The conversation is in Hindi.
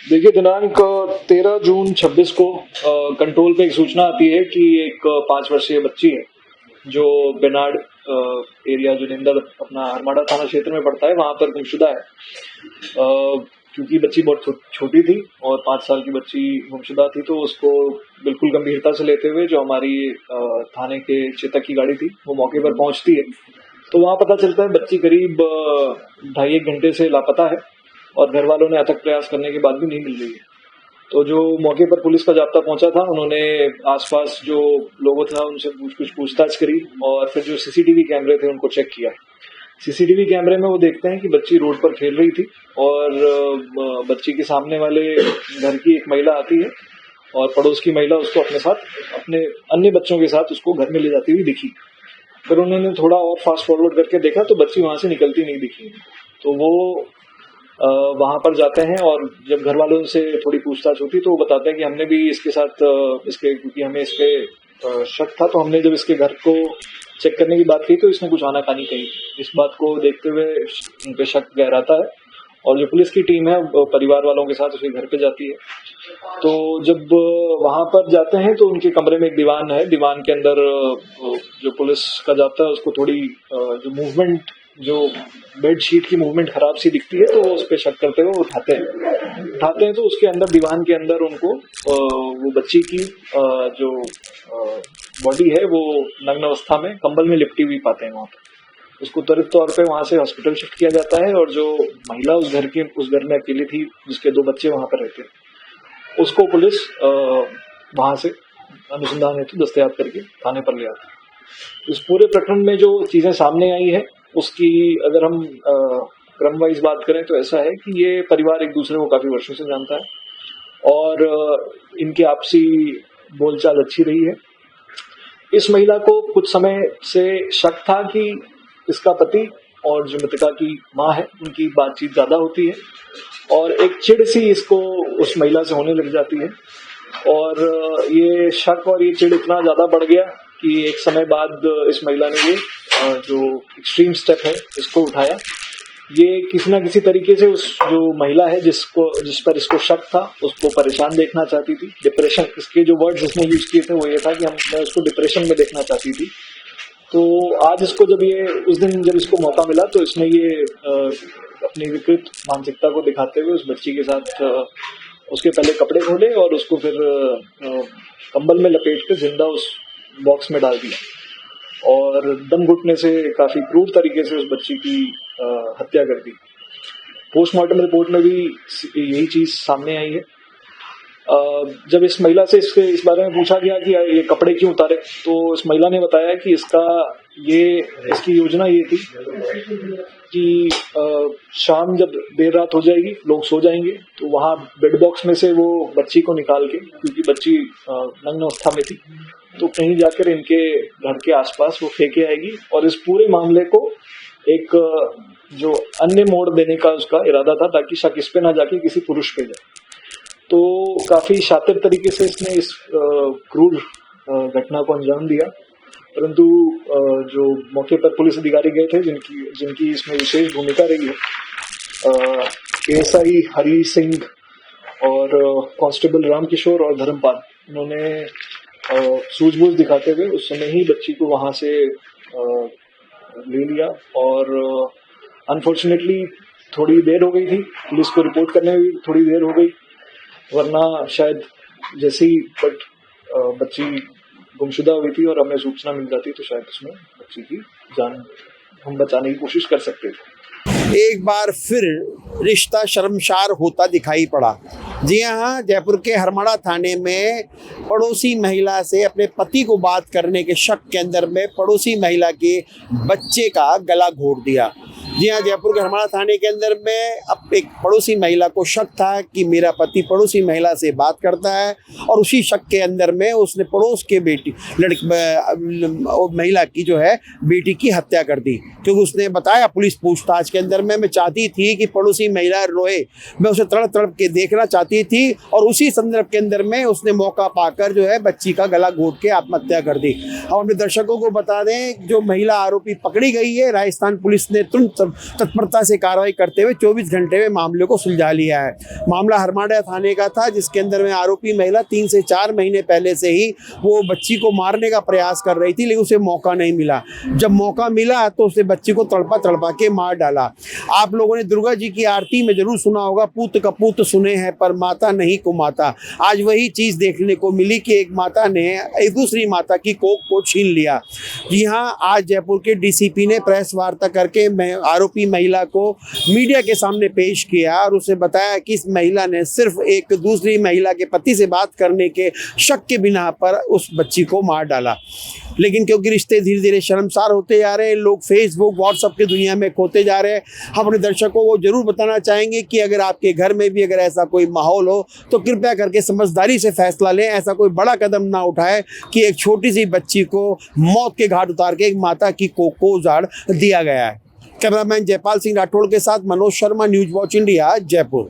देखिए, दिनांक 13 जून 26 को कंट्रोल पे एक सूचना आती है कि एक 5 वर्षीय बच्ची है जो बेनाड एरिया जो निंदर अपना हरमाड़ा थाना क्षेत्र में पड़ता है, वहां पर गुमशुदा है। क्योंकि बच्ची बहुत छोटी थी और 5 साल की बच्ची गुमशुदा थी, तो उसको बिल्कुल गंभीरता से लेते हुए जो हमारी थाने के चेतक की गाड़ी थी वो मौके पर पहुंचती है। तो वहां पता चलता है बच्ची करीब 2.5 घंटे से लापता है और घर वालों ने अथक प्रयास करने के बाद भी नहीं मिल रही है। तो जो मौके पर पुलिस का जाब्ता पहुंचा था, उन्होंने आसपास जो लोगों था उनसे कुछ पूछताछ करी और फिर जो सीसीटीवी कैमरे थे उनको चेक किया। सीसीटीवी कैमरे में वो देखते हैं कि बच्ची रोड पर खेल रही थी और बच्ची के सामने वाले घर की एक महिला आती है और पड़ोस की महिला उसको अपने साथ अपने अन्य बच्चों के साथ उसको घर में ले जाती हुई दिखी। फिर उन्होंने थोड़ा और फास्ट फॉरवर्ड करके देखा तो बच्ची वहां से निकलती नहीं दिखी। तो वो वहां पर जाते हैं और जब घर वालों से थोड़ी पूछताछ होती तो वो बताते हैं कि हमने भी इसके साथ क्योंकि हमें इस पे शक था, तो हमने जब इसके घर को चेक करने की बात की तो इसने कुछ आनाकानी कही। इस बात को देखते हुए उन पे शक गहराता है और जो पुलिस की टीम है परिवार वालों के साथ उसके घर पे जाती है। तो जब वहां पर जाते हैं तो उनके कमरे में एक दीवान है। दीवान के अंदर जो पुलिस का जाता है उसको थोड़ी जो मूवमेंट, जो बेडशीट की मूवमेंट खराब सी दिखती है, तो वो उस पर शक करते हुए उठाते हैं तो उसके अंदर दीवान के अंदर उनको वो बच्ची की जो बॉडी है वो नग्न अवस्था में कंबल में लिपटी हुई पाते हैं वहां पर। उसको त्वरित तौर पे वहां से हॉस्पिटल शिफ्ट किया जाता है और जो महिला उस घर में अकेली थी जिसके 2 बच्चे वहां पर रहते हैं, उसको पुलिस वहां से अनुसंधान हेतु दस्तयाब करके थाने पर ले आती है। इस पूरे प्रकरण में जो चीजें सामने आई है उसकी अगर हम क्रम वाइज बात करें तो ऐसा है कि ये परिवार एक दूसरे को काफी वर्षों से जानता है और इनकी आपसी बोलचाल अच्छी रही है। इस महिला को कुछ समय से शक था कि इसका पति और जो मृतका की माँ है उनकी बातचीत ज्यादा होती है और एक चिढ़ सी इसको उस महिला से होने लग जाती है और ये शक और ये चिढ़ इतना ज्यादा बढ़ गया कि एक समय बाद इस महिला ने ये जो एक्सट्रीम स्टेप है इसको उठाया। ये किसी ना किसी तरीके से उस जो महिला है जिस पर इसको शक था उसको परेशान देखना चाहती थी। डिप्रेशन, इसके जो वर्ड्स इसने यूज किए थे वो ये था कि मैं उसको डिप्रेशन में देखना चाहती थी। तो आज इसको उस दिन जब इसको मौका मिला तो इसने ये अपनी विकृत मानसिकता को दिखाते हुए उस बच्ची के साथ उसके पहले कपड़े खोले और उसको फिर कंबल में लपेट कर जिंदा उस बॉक्स में डाल दिया और दम घुटने से काफी क्रूर तरीके से उस बच्ची की हत्या कर दी। पोस्टमार्टम रिपोर्ट में भी यही चीज सामने आई है। जब इस महिला से इस बारे में पूछा गया कि ये कपड़े क्यों उतारे, तो इस महिला ने बताया कि इसकी योजना ये थी कि शाम जब देर रात हो जाएगी, लोग सो जाएंगे, तो वहां बेड बॉक्स में से वो बच्ची को निकाल के, क्योंकि बच्ची नग्न अवस्था में थी, तो कहीं जाकर इनके घर के आसपास वो फेंके आएगी और इस पूरे मामले को एक जो अन्य मोड़ देने का उसका इरादा था ताकि शक इस पे ना जाके किसी पुरुष पे जाए। तो काफी शातिर तरीके से इसने इस क्रूर घटना को अंजाम दिया, परंतु जो मौके पर पुलिस अधिकारी गए थे जिनकी इसमें विशेष भूमिका रही है, एएसआई हरी सिंह और कांस्टेबल रामकिशोर और धर्मपाल, उन्होंने सूझबूझ दिखाते हुए उस समय ही बच्ची को वहां से ले लिया और अनफॉर्चुनेटली थोड़ी देर हो गई थी, पुलिस को रिपोर्ट करने में थोड़ी देर हो गई, वरना शायद जैसे ही बच्ची गुमशुदा हुई थी और हमें सूचना मिल जाती तो शायद उसमें बच्ची की जान हम बचाने की कोशिश कर सकते थे। एक बार फिर रिश्ता शर्मसार होता दिखाई पड़ा। जी हाँ, जयपुर के हरमाड़ा थाने में पड़ोसी महिला से अपने पति को बात करने के शक के अंदर में पड़ोसी महिला के बच्चे का गला घोट दिया। जी हाँ, जयपुर के हरमाड़ा थाने के अंदर में अब एक पड़ोसी महिला को शक था कि मेरा पति पड़ोसी महिला से बात करता है और उसी शक के अंदर में उसने पड़ोस के महिला की जो है बेटी की हत्या कर दी। क्योंकि उसने बताया पुलिस पूछताछ के अंदर में, मैं चाहती थी कि पड़ोसी महिला रोए, मैं उसे तड़प तड़प के देखना चाहती थी और उसी संदर्भ के अंदर में उसने मौका पाकर जो है बच्ची का गला घोट के आत्महत्या कर दी। हम अपने दर्शकों को बता दें, जो महिला आरोपी पकड़ी गई है, राजस्थान पुलिस ने तुरंत तत्परता से कार्रवाई करते हुए 24 घंटे में मामले को सुलझा लिया है। मामला हरमाड़ा थाने का था, जिसके अंदर में आरोपी महिला 3 से 4 महीने पहले से ही वो बच्ची को मारने का प्रयास कर रही थी, लेकिन उसे मौका नहीं मिला। जब मौका मिला तो उसने बच्ची को तड़पा के मार डाला। आप लोगों ने दुर्गा जी की आरती में जरूर सुना होगा, पूत कपूत सुने हैं पर माता नहीं कुमाता। आज वही चीज देखने को मिली कि एक माता ने एक दूसरी माता की कोख को छीन लिया। जी हाँ, आज जयपुर के डीसीपी ने प्रेस वार्ता करके आरोपी महिला को मीडिया के सामने पेश किया और उसे बताया कि इस महिला ने सिर्फ एक दूसरी महिला के पति से बात करने के शक के बिना पर उस बच्ची को मार डाला। लेकिन क्योंकि रिश्ते धीरे धीरे शर्मसार होते जा रहे हैं, लोग फेसबुक व्हाट्सएप की दुनिया में खोते जा रहे हैं, हम अपने दर्शकों को जरूर बताना चाहेंगे कि अगर आपके घर में भी अगर ऐसा कोई माहौल हो तो कृपया करके समझदारी से फैसला लें। ऐसा कोई बड़ा कदम ना उठाए कि एक छोटी सी बच्ची को मौत के घाट उतार के एक माता की कोख को उजाड़ दिया गया है। कैमरामैन जयपाल सिंह राठौड़ के साथ Manoj Sharma, news watch India, Jaipur.